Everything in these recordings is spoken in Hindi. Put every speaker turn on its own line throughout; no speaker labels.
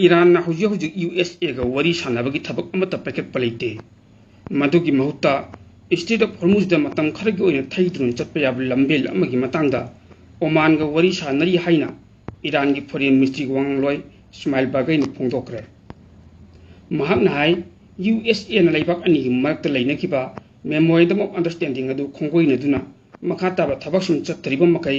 ꯏꯔꯥꯟꯅ ꯍꯧꯖꯤꯛ USAꯒ ꯋꯥꯔꯤ ꯁꯥꯟꯅꯕꯒꯤ ꯊꯕꯛ ꯑꯃꯠꯇ ꯄꯥꯏꯈꯠꯄ ꯂꯩꯇꯦ꯫ ꯃꯗꯨꯒꯤ ꯃꯍꯨꯠꯇ ꯁ꯭ꯇ꯭ꯔꯦꯠ ꯑꯣꯐ ꯍꯣꯔꯃꯨꯖꯗ ꯃꯇꯝ ꯈꯔꯒꯤ ꯑꯣꯏꯅ ꯊꯩꯗꯨꯅ ꯆꯠꯄ ꯌꯥꯕ ꯂꯝꯕꯦꯜ ꯑꯃꯒꯤ ꯃꯇꯥꯡꯗ ओमानगा वरी सानरी हाइना ईरान की फॉरेन मिनिस्ट्री वांगलोय इस्माइल बागैना फोंदोक्रे। महाकना हाय USA ना लेबाक अनि की मरक्ता लेनखिबा मेमोरेंडम ऑफ अंडरस्टैंडिंग अदु खोंगोइनदुना मखा ताबा थबक सुन चत्तरिबा मकै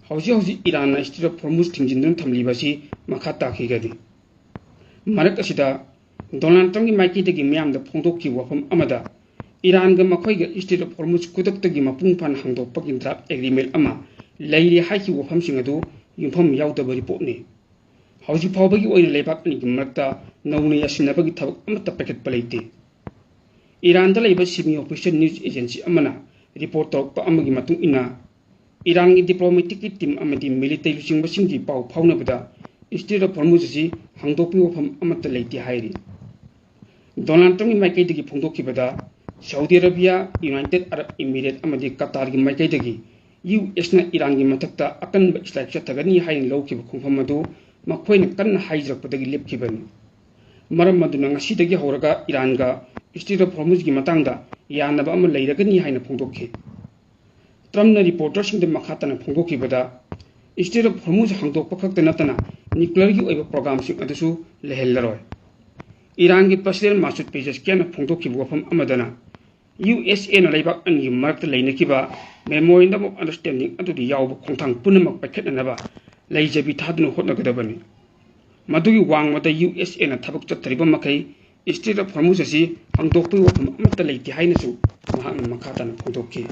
हौजी ईरान ना स्ट्रेट ऑफ हॉर्मुज थिंजिनदुन थमलिबासी मखा ताखिगदि। मरक असिदा डोनाल्ड ट्रम्प की माइकीदगी म्यामदा फोंदोक्की वफम अमदा ईरान गा मखोइगा स्ट्रेट ऑफ हॉर्मुज कुदक्तगी मपुंग फान हांगदोक्पगी ड्राफ्ट एग्रीमेंट अमा लैरी हाइकी वफमसिंग अदु युंफम याउदबा रिपोर्टनी। हौजी फावबगी ओइना लेबाक अनि की मरक्ता नौना यासिनबगी थबक अमत्ता पैकेटपा लेते। ईरानदा लेबा सिमी ऑफिशियल न्यूज एजेंसी अमना रिपोर्ट तौरक्पा अमगी मतुंग इना ईरान की डिप्लोमेटिक की टीम अमदी मिलिटरी लुचिंगबसिंगी पाउ फाउनबदा स्ट्रेट ऑफ हॉर्मुज असि हांगदोक्पी वफम अमत्ता लेते हाइरि। डोनाल्ड ट्रम्प की माइकैदगी फोंदोक्खिबदा Saudi Arabia, United Arab Emirate अमदी कतार की माइकैदगी US ना ईरान की मथक्ता अकनब स्ट्राइक चथगनी हाइन लौखिब खोंफम अदु मखोइना कन्ना हाइजरकपदगी लेपखिबनी। मरम मदुना ngasiदगी हौरगा ईरान गा स्ट्रेट ऑफ हॉर्मुज की मतांगदा यानबा अम लैरगनी हाइन फोंदोक्खि। ट्रम्पना रिपोर्टरसिंगदा मखातना फोंदोक्खिबदा स्ट्रेट ऑफ हॉर्मुज हांगदोक्पा खक्ता नतना न्यूक्लियर की ओइबा प्रोग्रामसिंग अदुसु लेहेल्लरोय। ईरान की प्रेसिडेंट मासूद पेजेस्कियाना फोंदोक्खिबा वफम अमदना USA ना लेबाक अनि मरक्ता लेनखिबा मेमोरेंडम ऑफ अंडरस्टैंडिंग अदुदि यावबा खोंथांग पुनमक पैखटनबा लैजबी थादुन होटनगदबनी। मदुगी वांगमदा USA ना थबक चत्तरिबा मखै स्ट्रेट ऑफ हॉर्मुज असि हांगदोक्पी वफम अमत्ता लेते हाइनसु महाकना मखाताना फोंदोक्खि।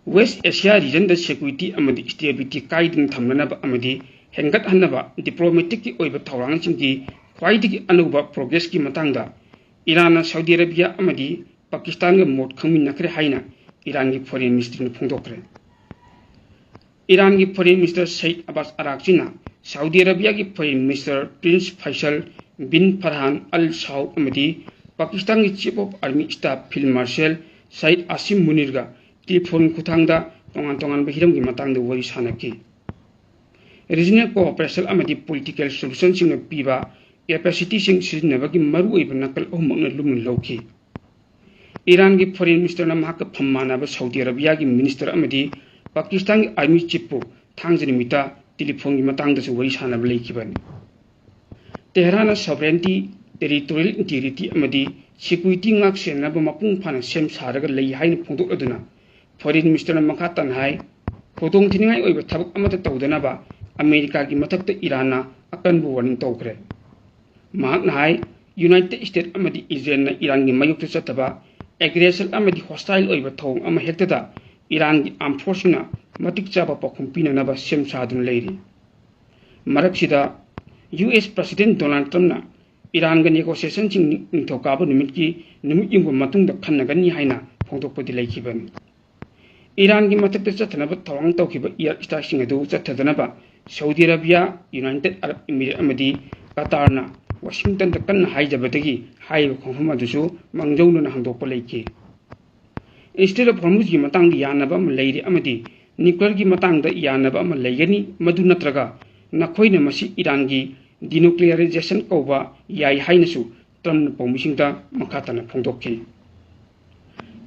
वेस्ट एशिया रीजन द सिक्योरिटी अमदी स्टेबिलिटी काइदन थमनबा अमदी हेंगतहनबा डिप्लोमेटिक की ओइबा थौरांगसिंगी ख्वाइदगी अनौबा प्रोग्रेस की मतांगदा ईरान सऊदी अरबिया अमदी पाकिस्तान गा मोट खंगमिनखरे हाइना ईरान की फॉरेन मिनिस्टर ने फोंदोक्रे। ईरान की फॉरेन मिनिस्टर सईद अब्बास अराक्चीना सऊदी अरबिया की foreign minister prince Faisal bin Farhan al Saud अमदी पाकिस्तान की chief of army staff field marshal Syed Asim मुनीरगा टेलीफोन खुथांगदा तोंगान तोंगान बहिरम की मतांगदा वरी सानखि। रीजनल कोऑपरेशन अमदी पॉलिटिकल सॉल्यूशन सिंग पीबा कैपेसिटी सिंग सिजनबगी मरुओइबा नकल अहुमकना लुमन लौखि। ईरान की फॉरेन मिनिस्टर महाक फम्मानब सऊदी अरबिया की मिनिस्टर अमदी पाकिस्तान की आर्मी चीफ थांगजनिमिता टेलीफोन की मतांगदसु वरी सानब लेखिबनी। तेहरान सॉवरेनिटी, टेरिटोरियल इंटीग्रिटी अमदी security ngak senaba mapung phana sem saraga lei haina phongdokladuna foreign minister मखा तनहाय खोदोंग थिनिंगाई ओइबा थबक अमता तौदनबा अमेरिका की मथक्ता ईरान अकनबु वार्निंग तौखरे। महाकना हाय यूनाइटेड स्टेट अमदी इजराइल ना ईरान की मायुक्ता चतबा एग्रेशन अमदी हॉस्टाइल ओइबा थौंग अमा हेक्तदा ईरान की आर्म फोर्सना मतिक चाबा पाखुम पिननबा सेम सादुन लेरि। मरक्सिदा US प्रेसिडेंट डोनाल्ड ट्रम्पना ईरान गा नेगोशिएशन सिंग निंथौकाबा निमितकी निमित युंगबा मतुंगदा खन्नगनी हाइना फोंदोक्पदि लेखिबनी। ईरान की मथक्ता चथनबा थौरांग तौखिबा एयर स्ट्राइक सिंग अदु चथदनबा Saudi Arabia, United Arab Emirate अमदी कतारना Washington दा कन्ना हाइजबदगी हाइबा खोंफम अदुसु मंगजौलना हांगदोक्पा लेखि। स्ट्रेट ऑफ हॉर्मुज की मतांग यानबा अम लैरि अमदी न्यूक्लियर की मतांग यानबा अम लैगनी मदु नत्रगा नखोइना मसी ईरान की डिन्यूक्लियराइजेशन कौबा याई हाइनसु ट्रम्प पौमिसिंगदा मखाताना फोंदोक्खि।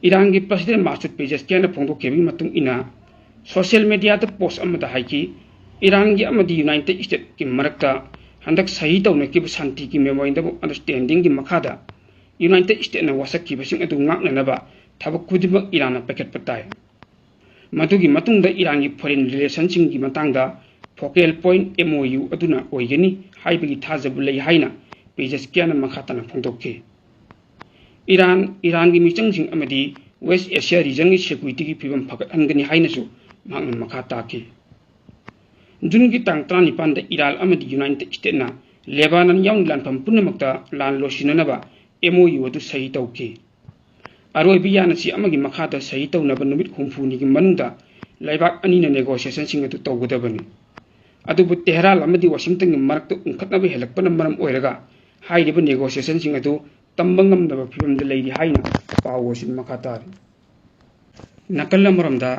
ईरान की प्रेसिडेंट मासूद पेजेस्कियाना फोंदोक्खिबगी मतुंग इना सोशल मीडिया दा पोस्ट अमदा हाइकि ईरान की अमदी यूनाइटेड स्टेट की मरक्ता हंदक सही तौनखिबा शांति की मेमोरेंडम ऑफ अंडरस्टैंडिंग की मखादा यूनाइटेड स्टेट ना वासक्खिबसिंग अदु ngaknanaba थबक खुदिमक ईरान पैकेटपा ताय। मदुगी मतुंगदा ईरान की फॉरेन रिलेशन सिंग की मतांगदा फोकल पॉइंट MOU अदुना ओइगनी हाइबगी थाजब लई हाइना पेजेस्कियाना मखाताना फोंदोक्खि। ईरान की मिचंगसिंग अमदी वेस्ट एशिया रीजन की सिक्योरिटी की फिवम फगतहनगनी हाइनसु महाकना मखा ताखि। जून की तांग 19 ईरान अमदी यूनाइटेड स्टेट ना लेबानन याउन लानफम पुनमक्ता लान लोसिननबा MOU अदु सही तौखि। अरोइबी यानसी अमगी मखादा सही तौनबा नुमित हुमफुनी की मनुंगदा लैबाक अनिना नेगोशिएशन सिंग अदु तौगदबनी। अदुबु तेहरान अमदी वाशिंगटन की मरक्ता उनखतनबा हेलकपना मरम ओइरगा हाइरिबा नेगोशिएशन सिंग अदु तंबा ngamdaba फिवमदा लैरि हाइना पाउ वसिन मखा तारि। नकल अमरमदा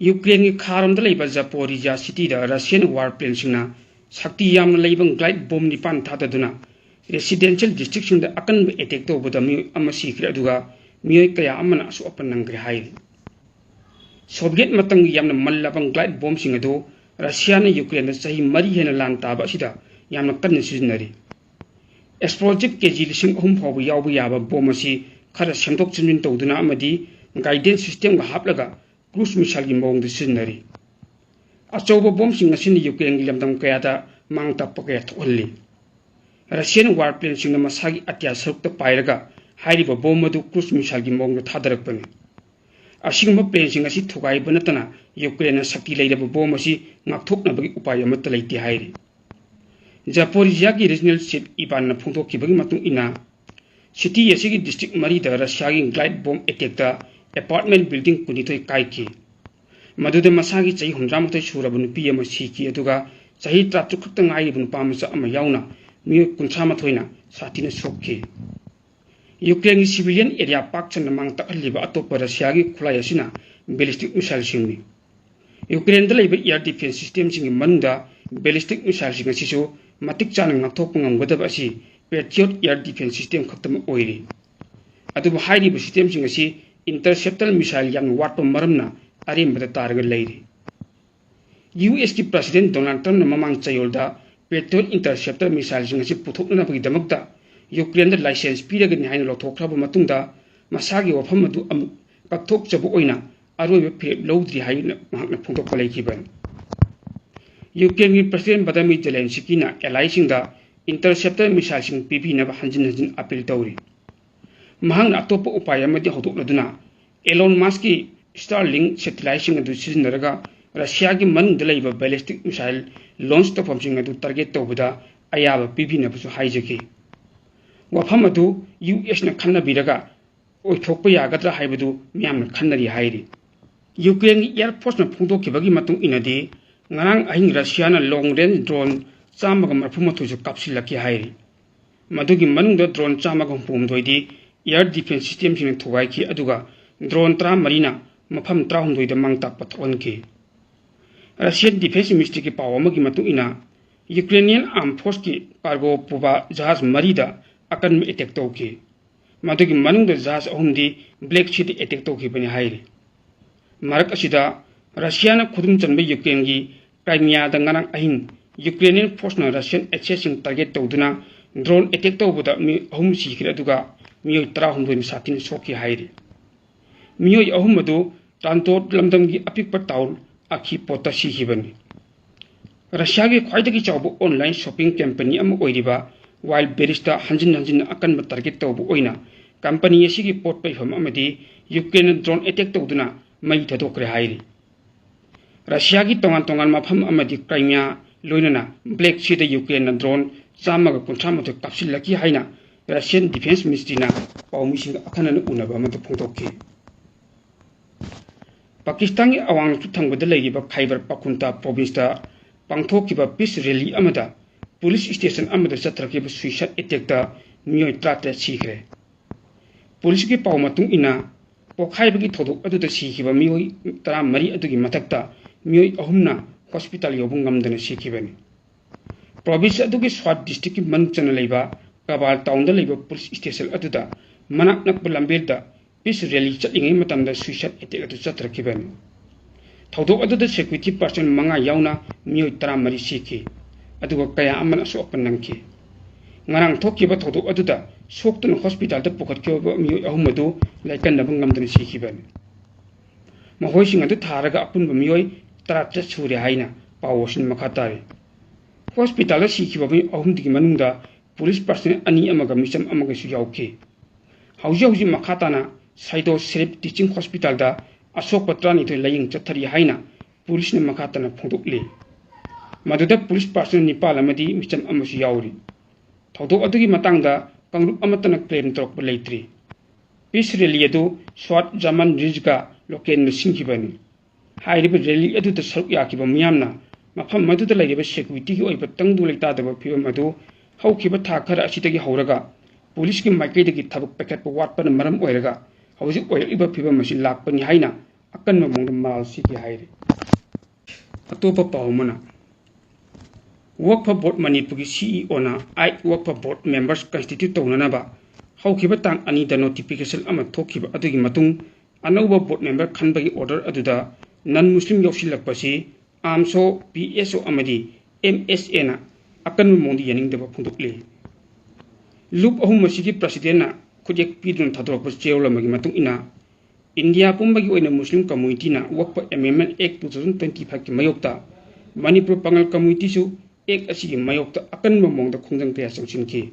यूक्रेन की खारमदा लैबा जापोरिजिया सिटी दा रशियन वार प्लेन सिंगना शक्ति यामना लेबं ग्लाइड बम निपान थाददुना रेसिडेंशियल डिस्ट्रिक्ट अकन एटेक तौबदा मियोय सीखरे अदुगा मियोय कया अमना असु अपन नंगरे हाई सोवियत मतंग यामना मल्लाबं ग्लाइड बम सिंग अदु रशिया ने यूक्रेन सही मरी हेना लान ताबा असिदा यामना कन्न सिजनरी एक्सप्लोजिव केजी 3,000 फाव यावबा याबा बम असि खरा सेमदोक चिनमिन तौदुना अमदी गाइडेंस सिस्टम गा हापलगा क्रूज मिसाइल की मौंग सिजनरी अचौबा बम सिंग असिन यूक्रेन की लमदम कयादा मांग ताप कया थोहल्ली रशियन वार प्लेन सिंग मसागी अत्या सरुक पाइरगा हाइरिबा बम अदु क्रूज मिसाइल की मौंग थादरकपनि असिगम प्लेन सिंग असि थुगाइबा नतना यूक्रेन शक्ति लेरबा बम असि ngakthoknabagi उपाय अमत लेते हाइरि जापोरिजिया की रीजनल चीफ इबान फोंदोखिबगी मतुंग इना सिटी असिगी डिस्ट्रिक्ट मरी द रशिया की ग्लाइड बम अटैक द अपार्टमेंट बिल्डिंग कुनिथोय काइकी मदुदे मसागी चही 100 सुरब नुपी अमा सीकी अदुगा चही 30 खक्त ngaइबु नुपा मचा अमा याउना मियो 53 ना साथिना सोखी यूक्रेन की सिविलियन एरिया पाक चन मांग तखलिबा अतोप रशिया की खुलाई असिना बैलिस्टिक मिसाइल सिंगनी यूक्रेन द लेबा एयर डिफेंस सिस्टम सिंग मनुदा बैलिस्टिक मिसाइल सिंग सिसु मतिक चान ngakthok ngangबदब असि पेट्रियट एयर डिफेंस सिस्टम खतम ओइरि अदुबा हाइरिबा सिस्टम सिंग असि इंटरसेप्टर मिसाइल याम वाटप मरमना अरेमबद तारग लेरि यूएस की प्रेसिडेंट डोनाल्ड ट्रम्प ममांग चयोलदा पेट्रियट इंटरसेप्टर मिसाइल सिंग असि पुथोकनबगी दमकता यूक्रेन द लाइसेंस पीरगनि हाइन लौथोखराबा मतुंगदा मसागी वफम अदु कथोकचबो ओइना अरोइबा फिरेप लौद्रि हाइन महकना फोंदोकपा लेखिबन यूक्रेन की प्रेसिडेंट बदामी जेलेंस्की ना एलाइसिंगदा इंटरसेप्टर मिसाइल सिंग पीबीनबा हंजिन हंजिन अपील तौरी महंगना अतोप उपाय अमदि हौदोकनदुना एलोन मस्क की स्टारलिंक सैटेलाइट सिंग अदु सिजनरगा रशिया की मनुंगदा लेबा बैलिस्टिक मिसाइल लॉन्च तौफम सिंग अदु टारगेट तौबदा अयाबा पीबीनबसु हाइजकी वफम अदु यूएस ना खन्नबिरगा ओइथोकपा यागद्रा हाइबदु मियामना खन्नरी हाइरि यूक्रेन की एयर फोर्स ना फोंदोखिबगी मतुंग इनदि ngarang ahing Russia na long range drone chamaga marphumatu ju kapsilaki hairi madugi manungda drone chamaga humdoi air defense system sing thugai ki aduga drone tra marina mafam tra humdoi da mangta pathon ki Russian defense ministry ki pawama gi matu ina Ukrainian armed force ki cargo puba jahaz marida akan attack to ki madugi manungda jahaz ahumdi black sea attack to ki bani hairi marak asida Russia na khudum chanbe Ukraine की Crimea दंगना अहिंग Ukrainian force ना Russian accessing target तौदुना drone attack तौबुदा मी अहुम सीखरे अदुगा मियो 13 साथिन सोकी हाइरि मियो अहुम अदु टांतोट लमदम की अपिक पर ताउल आखी पोता सीखिबनी रशिया की ख्वाइदगी चावबो ऑनलाइन शॉपिंग कंपनी अम ओइरिबा वाइल्ड बेरिस्टा हंजिन हंजिन अकन टारगेट तौबो ओइना कंपनी असिगी पोट पैफम अमदी यूक्रेन ड्रोन अटैक तौदुना मई थदोकरे हाइरि रशिया की तोंगान तोंगान मफम अमदी क्राइमिया लोइनना ब्लैक सी द यूक्रेन ड्रोन चामगा कुंथा मथ कापसिलकी हाइना रशियन डिफेंस मिनिस्ट्रीना पाउमिसिंग अखनन उनबा अमत फोंदोकि पाकिस्तान की अवांग थंगबद लेगिबा खैबर पखुंता प्रोविंस पांथोकिबा पीस रैली अमदा पुलिस स्टेशन अमदा चत्रकिबा सुइसाइड अटैक दा मियोय 33 सीखरे पुलिस की पाउ मतुंग इना पोखाइबगी थोदोक अदुदा सीखिबा मियोय 13 अदुगी मथक्ता मियोय अहुमना हॉस्पिटल योबुंग गमदन सीखिबनी प्रोविंस अदुगी स्वाट डिस्ट्रिक्ट की मनचन लेबा कबाल टाउन द लेबा पुलिस स्टेशन अदुदा मनाक नकब लंबेदा पीस रैली चलिंगे मतमदा सुइसाइड अटैक अदु चत्रकिबनी थौदोक अदुदा सिक्योरिटी पर्सन मंगा याउना मियोय 13 सीखि अदुगा कया अमन असो अपन नंखि ngarang thokiba thodo aduda soktun hospital da pukhatkiba miyoy ahum adu laikan nabang ngamdan sikhiban mahoi sing adu tharaga apunba miyoy 33 sure haina pawosin makhatari hospital da sikhiba mi ahum digi manungda police person ani amaga misam amaga su yauke hauji makhatana saido serif teaching hospital da asok patrani to laying chathari haina police ne makhatana phudukle maduda police person nipal amadi misam amasu yauri थौदोक अदुगी मतंगदा कंगरुप अमतन क्लेम तोरक लेत्री पीस रैली अदु स्वाट जर्मन रिजगा लोकेल सिंखिबनी हाइरिब रैली अदु त सरुक याकिब मियामना मफम मदुदा लेरिब सिक्योरिटी की ओइब तंगदु लेतादब फिबम अदु हौखिब था खर असिदगी हौरगा पुलिस की माइकेदगी थबक पैकेट वाटपन मरम ओइरगा हौजि ओइरिब फिबम मसि लाकपनि हाइना अकन ममंग माल सिकी हाइरि अतोप पावमना Work for Board Manipur CEO na 8 Work for Board members constitute tawnanaba haukiba tang ani da notification ama thokiba adugi matung anauba board member khanbagi order aduda non muslim yausilakpasi amso PSO amadi MSA na akan mondi yaning deba phundukli loop ahum masigi president na khujek pidun thadorpa cheola magi matung ina India pumbagi oina Muslim community na Work for Amendment Act 2025 ki mayokta Manipur Pangal community su Act asigi mayokta akan mamongda khongjang kaya changsinki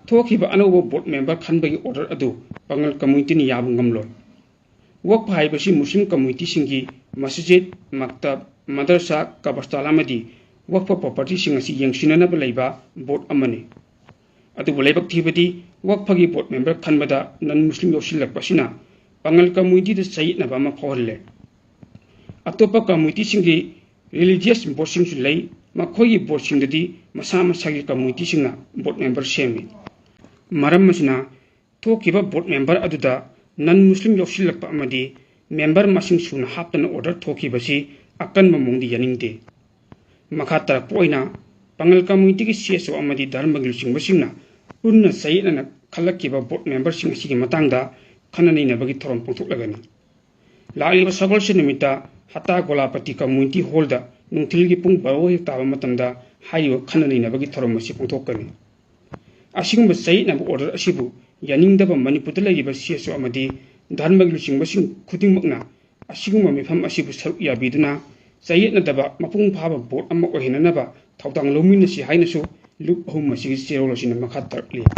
thokiba anauba board member khanbagi order adu Pangal community ni yabu ngamlon Work for haibasi Muslim community singi masjid maktab madrasa kabastala amadi Work for property singasi yengsinanaba leiba board amani adu leibak thibadi Work for board member khanbada non Muslim yosilakpasina Pangal community the sayit na bama phorle atopa community singi religious board sing sulai makhoi board sing dadi masa masagi community singa board member semi maram masina thokiba board member aduda non muslim yosilakpa amadi member masing suna hapna order thokibasi akan mamongdi yaningde makata poina Pangal community ki CSO amadi dharmagil sing basingna punna sayit na khalakiba board member sing sigi matangda Kanani na bagi thoron pungtuk lagani. Lagi ba sagol sinimita hata golapati community holda nungtil gi pung bawo hi tawa matamda hayo kanani na bagi thoron masi pungtuk kani. Asigum ba sai na order asibu yaning da ba Manipur lagi ba CSO amadi dharmag lusing basing kuding makna asigum mi pham asibu saruk ya biduna sai na da ba mapung phaba board amma ohina na ba thawtang lomin si haina su loop hum masi zero losin makhat tarli.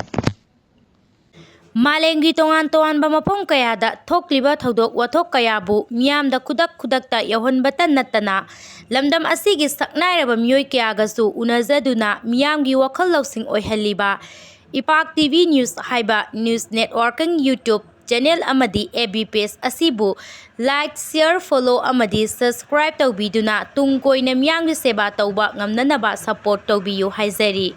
Malengi tongan ba mapong kaya da thokliba thodok wathok kaya bu miyam da kudak ta yahon batan natana lamdam asigi saknairaba miyoi kaya gasu unazaduna miyam gi wakhal lawsing oihaliba Ipak TV News haiba news networking YouTube channel amadi AB page asibu like share follow amadi subscribe tawbiduna tungkoina miyam gi seba tawba ngamnanaba support tawbiyu haizari